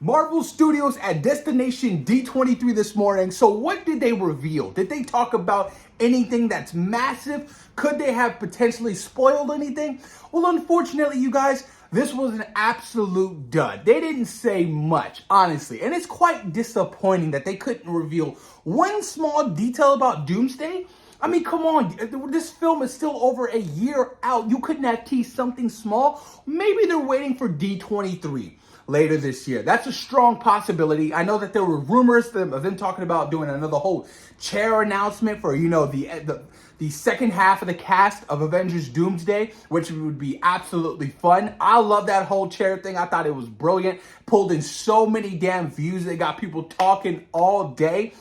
Marvel Studios at Destination D23 this morning. So what did they reveal? Did they talk about anything that's massive? Could they have potentially spoiled anything? Well, unfortunately, you guys, this was an absolute dud. They didn't say much, honestly. And it's quite disappointing that they couldn't reveal one small detail about Doomsday. I mean, come on, this film is still over a year out. You couldn't have teased something small. Maybe they're waiting for D23 later this year. That's a strong possibility. I know that there were rumors of them talking about doing another whole chair announcement for, the second half of the cast of Avengers Doomsday, which would be absolutely fun. I love that whole chair thing. I thought it was brilliant. Pulled in so many damn views. They got people talking all day.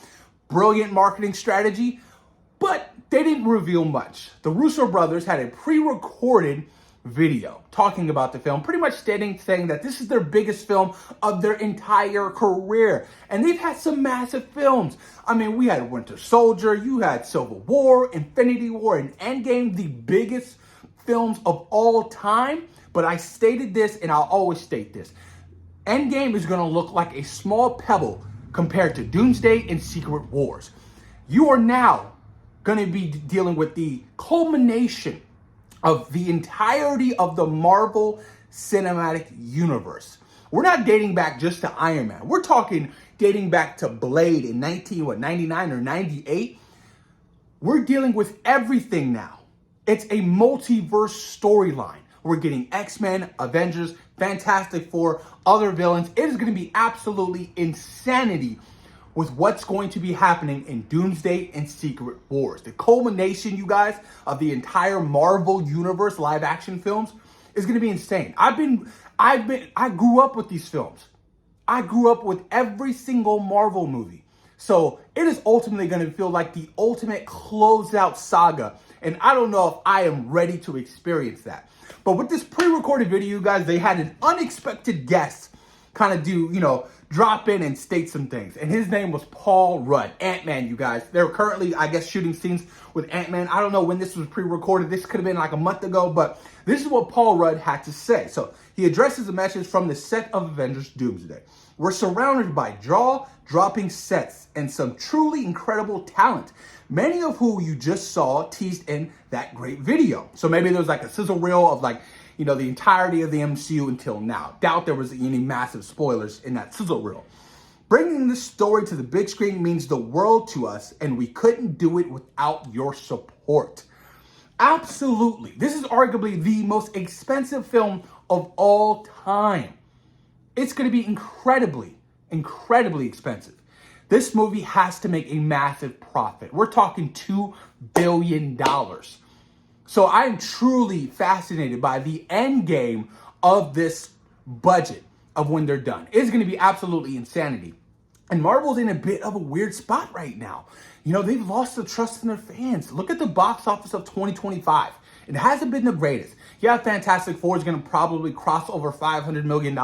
Brilliant marketing strategy. But they didn't reveal much. The Russo Brothers had a pre-recorded video talking about the film, pretty much saying that this is their biggest film of their entire career. And they've had some massive films. I mean, we had Winter Soldier, you had Civil War, Infinity War, and Endgame, the biggest films of all time. But I stated this, and I'll always state this. Endgame is going to look like a small pebble compared to Doomsday and Secret Wars. You are now going to be dealing with the culmination of the entirety of the Marvel Cinematic Universe. We're not dating back just to Iron Man. We're talking dating back to Blade in 99 or 98. We're dealing with everything now. It's a multiverse storyline. We're getting X-Men, Avengers, Fantastic Four, other villains. It is going to be absolutely insanity with what's going to be happening in Doomsday and Secret Wars. The culmination, you guys, of the entire Marvel Universe live action films is going to be insane. I grew up with these films. I grew up with every single Marvel movie. So it is ultimately going to feel like the ultimate closeout saga. And I don't know if I am ready to experience that. But with this pre-recorded video, you guys, they had an unexpected guest kind of drop in and state some things. And his name was Paul Rudd, Ant-Man, you guys. They're currently, I guess, shooting scenes with Ant-Man. I don't know when this was pre-recorded. This could have been like a month ago, but this is what Paul Rudd had to say. So he addresses a message from the set of Avengers Doomsday. We're surrounded by jaw-dropping sets and some truly incredible talent, many of who you just saw teased in that great video. So maybe there was like a sizzle reel of the entirety of the MCU until now. Doubt there was any massive spoilers in that sizzle reel. Bringing this story to the big screen means the world to us, and we couldn't do it without your support. Absolutely. This is arguably the most expensive film of all time. It's going to be incredibly, incredibly expensive. This movie has to make a massive profit. We're talking $2 billion. So I'm truly fascinated by the end game of this budget of when they're done. It's going to be absolutely insanity. And Marvel's in a bit of a weird spot right now. They've lost the trust in their fans. Look at the box office of 2025. It hasn't been the greatest. Yeah, Fantastic Four is going to probably cross over $500 million,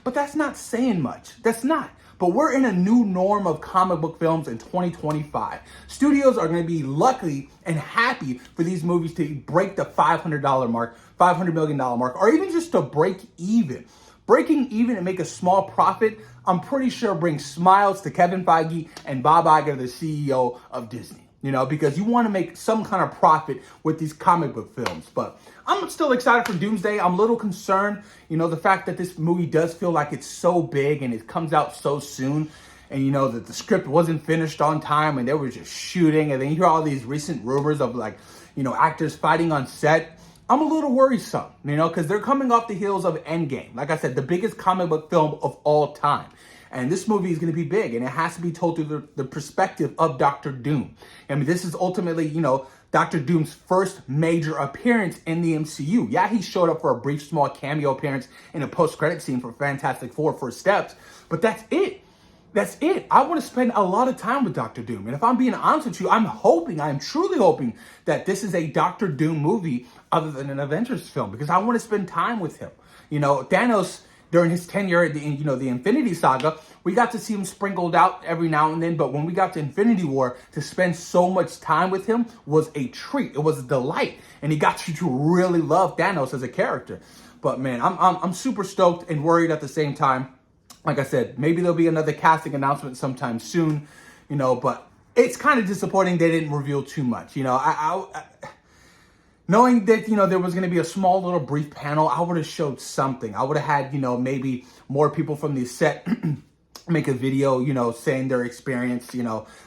but that's not saying much. That's not. But we're in a new norm of comic book films in 2025. Studios are going to be lucky and happy for these movies to break the $500 mark, $500 million mark, or even just to break even. Breaking even and make a small profit, I'm pretty sure brings smiles to Kevin Feige and Bob Iger, the CEO of Disney. Because you want to make some kind of profit with these comic book films. But I'm still excited for Doomsday. I'm a little concerned, the fact that this movie does feel like it's so big and it comes out so soon. And, that the script wasn't finished on time and they were just shooting. And then you hear all these recent rumors of actors fighting on set. I'm a little worrisome, because they're coming off the heels of Endgame. Like I said, the biggest comic book film of all time. And this movie is going to be big, and it has to be told through the perspective of Dr. Doom. I mean, this is ultimately, Dr. Doom's first major appearance in the MCU. Yeah, he showed up for a brief, small cameo appearance in a post-credit scene for Fantastic Four First Steps, but that's it. That's it. I want to spend a lot of time with Dr. Doom. And if I'm being honest with you, I'm truly hoping that this is a Dr. Doom movie other than an Avengers film, because I want to spend time with him. Thanos, during his tenure in the Infinity Saga, we got to see him sprinkled out every now and then. But when we got to Infinity War, to spend so much time with him was a treat. It was a delight. And he got you to really love Thanos as a character. But man, I'm super stoked and worried at the same time. Like I said, maybe there'll be another casting announcement sometime soon, but it's kind of disappointing they didn't reveal too much. Knowing that, there was going to be a small little brief panel, I would have showed something. I would have had, maybe more people from the set make a video, saying their experience,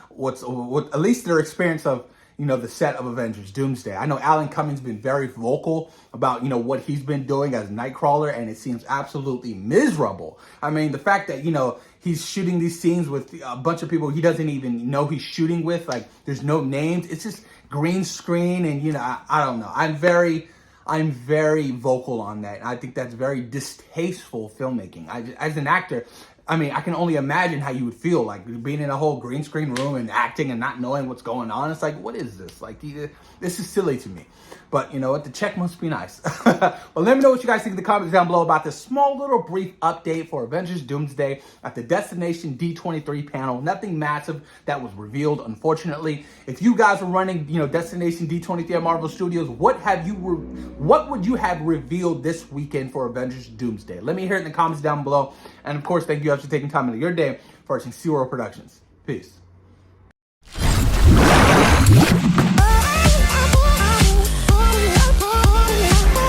what at least their experience of, the set of Avengers Doomsday. I know Alan Cumming's been very vocal about, what he's been doing as Nightcrawler, and it seems absolutely miserable. I mean, the fact that, he's shooting these scenes with a bunch of people he doesn't even know he's shooting with, like, there's no names. It's just green screen, and, I don't know. I'm very vocal on that. I think that's very distasteful filmmaking. As an actor, I mean, I can only imagine how you would feel, like, being in a whole green screen room and acting and not knowing what's going on. It's like, what is this? Like, this is silly to me. But you know what? The check must be nice. Well, let me know what you guys think in the comments down below about this small little brief update for Avengers Doomsday at the Destination D23 panel. Nothing massive that was revealed, unfortunately. If you guys were running, Destination D23 at Marvel Studios, what would you have revealed this weekend for Avengers Doomsday? Let me hear it in the comments down below. And of course, thank you guys for taking time out of your day for watching SeaWorld Productions. Peace.